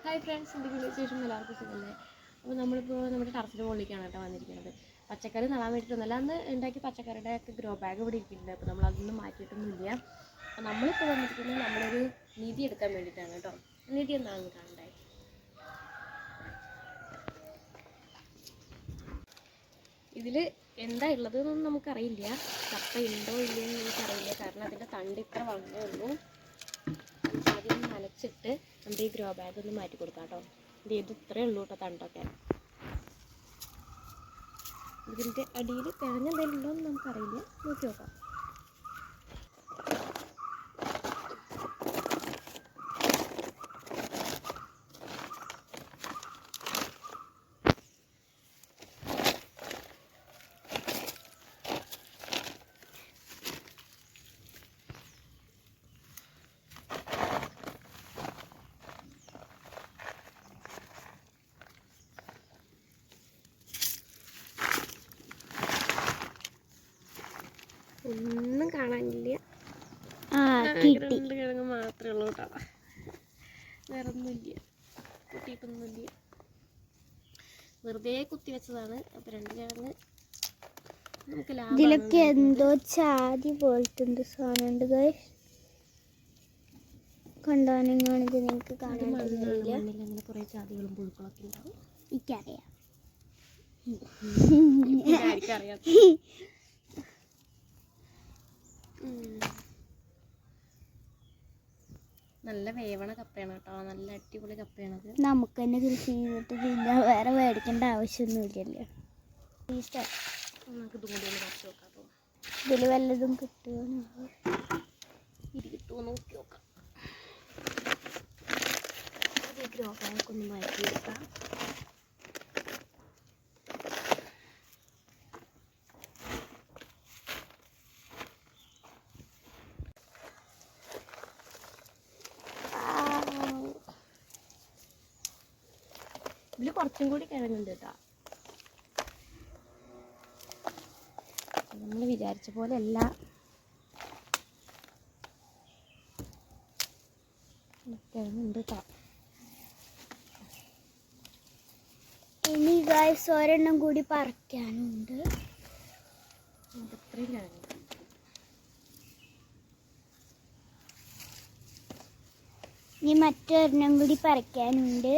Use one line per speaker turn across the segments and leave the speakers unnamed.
Hi friends, എന്തെങ്കിലും വിശേഷം എല്ലാവർക്കും സുഖമല്ലേ? അപ്പോൾ നമ്മളിപ്പോൾ നമ്മുടെ ടെറസിന് മുകളിലേക്കാണ് കേട്ടോ വന്നിരിക്കുന്നത്. പച്ചക്കറി നടാൻ വേണ്ടിയിട്ടൊന്നുമല്ല, അന്ന് ഉണ്ടാക്കിയ പച്ചക്കറിയുടെ ഒക്കെ ഗ്രോ ബാഗ് ഇവിടെ ഇരിക്കുന്നുണ്ട്. അപ്പോൾ നമ്മളതൊന്നും മാറ്റിയിട്ടൊന്നുമില്ല. അപ്പോൾ നമ്മളിപ്പോൾ വന്നിരിക്കുന്നത് നമ്മളൊരു നിധി എടുക്കാൻ വേണ്ടിയിട്ടാണ് കേട്ടോ. നിധി എന്താണെന്ന് കാണണ്ടേ? ഇതിൽ എന്താ ഉള്ളതെന്നൊന്നും നമുക്കറിയില്ല. കപ്പ ഉണ്ടോ ഇല്ലയെന്ന് നമുക്കറിയില്ല, കാരണം അതിൻ്റെ തണ്ട് ഇത്ര വളർന്നേ ഉള്ളൂ. ആദ്യം നനച്ചിട്ട് നമ്മുടെ ഈ ഗ്രോ ബാഗ് ഒന്ന് മാറ്റി കൊടുക്കാം കേട്ടോ. ഇത് ഇത്രയേ ഉള്ളൂ കേട്ടോ തണ്ടൊക്കെ. ഇതിൻ്റെ അടിയിൽ കിഴങ്ങ് എന്തെങ്കിലും ഉണ്ടോ എന്ന് നമുക്കറിയില്ല, നോക്കി നോക്കാം. ഒന്നും കാണാനില്ല, കിഴങ്ങ് മാത്രമേ ഉള്ളൂ കേട്ടോ, വേറെ ഒന്നുമില്ല, കുത്തിയിട്ടൊന്നുമില്ല, വെറുതെ കുത്തി വെച്ചതാണ്. അപ്പം 2 കിഴങ്ങ് നമുക്ക് ലാഭം.
ഇതിലൊക്കെ എന്തോ ചാതി പോലത്തെ എന്തോ സാധനം ഉണ്ട് കണ്ടാണെങ്കിൽ നിങ്ങൾക്ക് കാണാൻ
അങ്ങനെ കുറേ ചാതികളും പുഴുക്കളൊക്കെ ഉണ്ടാവും.
എനിക്കറിയാം.
അറിയാം. നല്ല വേവണ കപ്പയാണ് കേട്ടോ, നല്ല അടിപൊളി കപ്പയാണത്.
നമുക്ക് തന്നെ കൃഷി ചെയ്തിട്ട് പിന്നെ വേറെ മേടിക്കേണ്ട ആവശ്യമൊന്നുമില്ലല്ലോ.
നമുക്ക് ഇതുകൊണ്ട് ഒന്ന് പറിച്ച് നോക്കാം. അപ്പോൾ
ഇതിൽ വല്ലതും കിട്ടുമോ
നോക്കി നോക്കാം. ഗ്രോ ബാഗൊക്കെ ഒന്ന് മാറ്റിയെടുക്കാം. ഇതിൽ കുറച്ചും കൂടി കിഴങ്ങുണ്ട് കേട്ടോ. നമ്മൾ വിചാരിച്ച പോലെ അല്ല. കിഴങ്ങുണ്ട് കേട്ടോ.
ഇനി ഗൈസ് ഒരെണ്ണം കൂടി പറിക്കാനുണ്ട്.
ഇത്രയും കിഴങ്ങ്.
ഇനി മറ്റൊരെണ്ണം കൂടി പറിക്കാനുണ്ട്.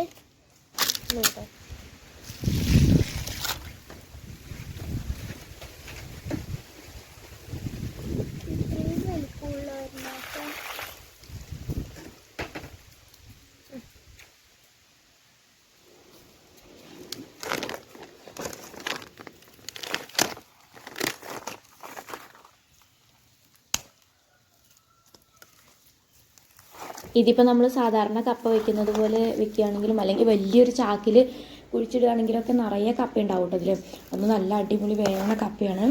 ഇതിപ്പോൾ നമ്മൾ സാധാരണ കപ്പ വെക്കുന്നത് പോലെ വെക്കുകയാണെങ്കിലും അല്ലെങ്കിൽ വലിയൊരു ചാക്കിൽ കുഴിച്ചിടുകയാണെങ്കിലൊക്കെ നിറയെ കപ്പ ഉണ്ടാവും കേട്ടോ. ഇതിൽ അത് നല്ല അടിപൊളി വേവണ കപ്പയാണ്.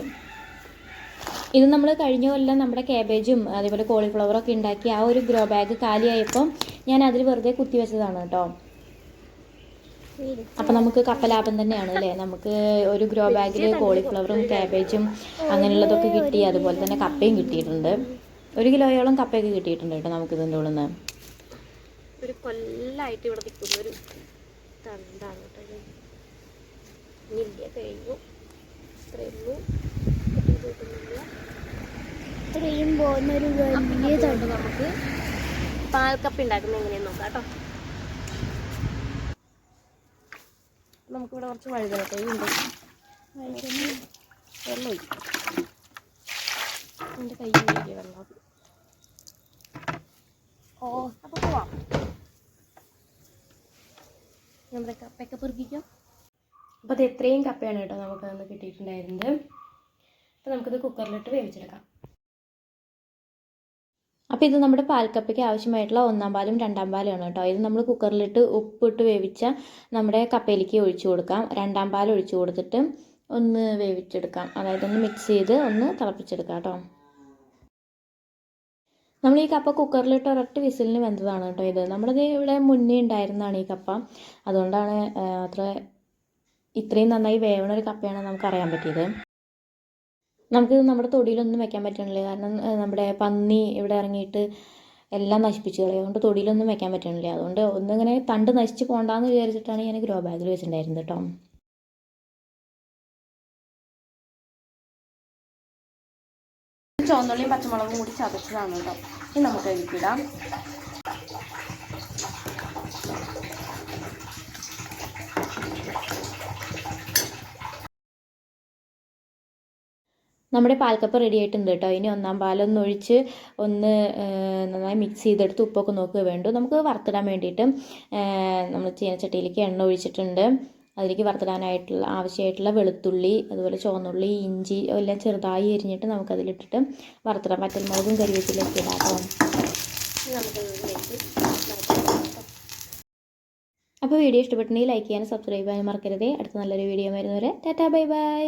ഇത് നമ്മൾ കഴിഞ്ഞ കൊല്ലം നമ്മുടെ കാബേജും അതേപോലെ കോളിഫ്ലവറൊക്കെ ഉണ്ടാക്കി ആ ഒരു ഗ്രോ ബാഗ് കാലിയായപ്പോൾ ഞാൻ അതിൽ വെറുതെ കുത്തി വെച്ചതാണ് കേട്ടോ. അപ്പം നമുക്ക് കപ്പ ലാഭം തന്നെയാണ് അല്ലേ. നമുക്ക് ഒരു ഗ്രോ ബാഗിൽ കോളിഫ്ലവറും കാബേജും അങ്ങനെയുള്ളതൊക്കെ കിട്ടി, അതുപോലെ തന്നെ കപ്പയും കിട്ടിയിട്ടുണ്ട്. 1 കിലോയോളം കപ്പയൊക്കെ കിട്ടിയിട്ടുണ്ട് കേട്ടോ നമുക്ക് ഇതിൻ്റെ ഉള്ളിൽ നിന്ന്.
ഒരു കൊല്ലായിട്ട് ഇവിടെ നിൽക്കുന്ന ഒരു തണ്ടാണ് കേട്ടോ. ഇല്ല, കഴിഞ്ഞു.
ഇത്രയും പോകുന്നൊരു വലിയ തണ്ട്.
നമുക്ക് പാൽക്കപ്പ ഉണ്ടാക്കുന്നത് എങ്ങനെയാന്ന് നോക്കാം കേട്ടോ. നമുക്കിവിടെ കുറച്ച് വഴുതനക്കയുണ്ട്. വെള്ളം ഒഴിക്കും. എൻ്റെ കയ്യിൽ വെള്ളം. അപ്പോൾ പോവാം. നമ്മുടെ കപ്പയൊക്കെ പെറുക്കിക്കാം. അപ്പോൾ അത് എത്രയും കപ്പയാണ് കേട്ടോ നമുക്ക് അന്ന് കിട്ടിയിട്ടുണ്ടായിരുന്നത്. അപ്പോൾ നമുക്കിത് കുക്കറിലിട്ട് വേവിച്ചെടുക്കാം.
അപ്പോൾ ഇത് നമ്മുടെ പാൽക്കപ്പയ്ക്ക് ആവശ്യമായിട്ടുള്ള 1-ാം പാലും 2-ാം പാലുമാണ് കേട്ടോ. ഇത് നമ്മൾ കുക്കറിലിട്ട് ഉപ്പിട്ട് വേവിച്ച നമ്മുടെ കപ്പയിലേക്ക് ഒഴിച്ചു കൊടുക്കാം. 2-ാം പാൽ ഒഴിച്ചു കൊടുത്തിട്ട് ഒന്ന് വേവിച്ചെടുക്കാം, അതായത് ഒന്ന് മിക്സ് ചെയ്ത് ഒന്ന് തിളപ്പിച്ചെടുക്കാം കേട്ടോ. നമ്മൾ ഈ കപ്പ കുക്കറിലിട്ട് ഒരൊറ്റ വിസിലിന് വെന്തതാണ് കേട്ടോ. ഇത് നമ്മളത് ഇവിടെ മുന്നേ ഉണ്ടായിരുന്നതാണ് ഈ കപ്പ, അതുകൊണ്ടാണ് ഇത്രയും നന്നായി വേവണ ഒരു കപ്പയാണ് നമുക്കറിയാൻ പറ്റിയത്. നമുക്കിത് നമ്മുടെ തൊടിയിലൊന്നും വെക്കാൻ പറ്റണില്ല, കാരണം നമ്മുടെ പന്നി ഇവിടെ ഇറങ്ങിയിട്ട് എല്ലാം നശിപ്പിച്ച് കളയും. അതുകൊണ്ട് തൊടിയിലൊന്നും വെക്കാൻ പറ്റണില്ല. അതുകൊണ്ട് ഒന്നിങ്ങനെ തണ്ട് നശിച്ച് പോകണ്ടെന്ന് വിചാരിച്ചിട്ടാണ് ഞാൻ ഗ്രോ ബാഗിൽ വെച്ചിട്ടുണ്ടായിരുന്നത് കേട്ടോ. ചുവന്നുള്ളിയും പച്ചമുളകും കൂടി ചതച്ചതാണ് കേട്ടോ. ഇനി നമുക്ക് അതിലേക്കിടാം. നമ്മുടെ പാൽക്കപ്പ് റെഡി ആയിട്ടുണ്ട് കേട്ടോ. ഇനി ഒന്നാം പാലൊന്ന് ഒഴിച്ച് ഒന്ന് നന്നായി മിക്സ് ചെയ്തെടുത്ത് ഉപ്പൊക്കെ നോക്കുക വേണ്ടു. നമുക്ക് വറുത്തിടാൻ വേണ്ടിയിട്ട് നമ്മൾ ചീനച്ചട്ടിയിലേക്ക് എണ്ണ ഒഴിച്ചിട്ടുണ്ട്. അതിലേക്ക് വറുത്തിടാനായിട്ടുള്ള ആവശ്യമായിട്ടുള്ള വെളുത്തുള്ളി, അതുപോലെ ചുവന്നുള്ളി, ഇഞ്ചി എല്ലാം ചെറുതായി എരിഞ്ഞിട്ട് നമുക്കതിലിട്ടിട്ട് വറുത്തിടാം. വറ്റൽമുളകും കരിവേപ്പിലൊക്കെ ഇടാം കേട്ടോ. അപ്പോൾ വീഡിയോ ഇഷ്ടപ്പെട്ടിട്ടുണ്ടെങ്കിൽ ലൈക്ക് ചെയ്യാനും സബ്സ്ക്രൈബ് ചെയ്യാനും മറക്കരുതേ. അടുത്ത നല്ലൊരു വീഡിയോ വരുന്നവരെ ടാറ്റാ ബൈ ബൈ.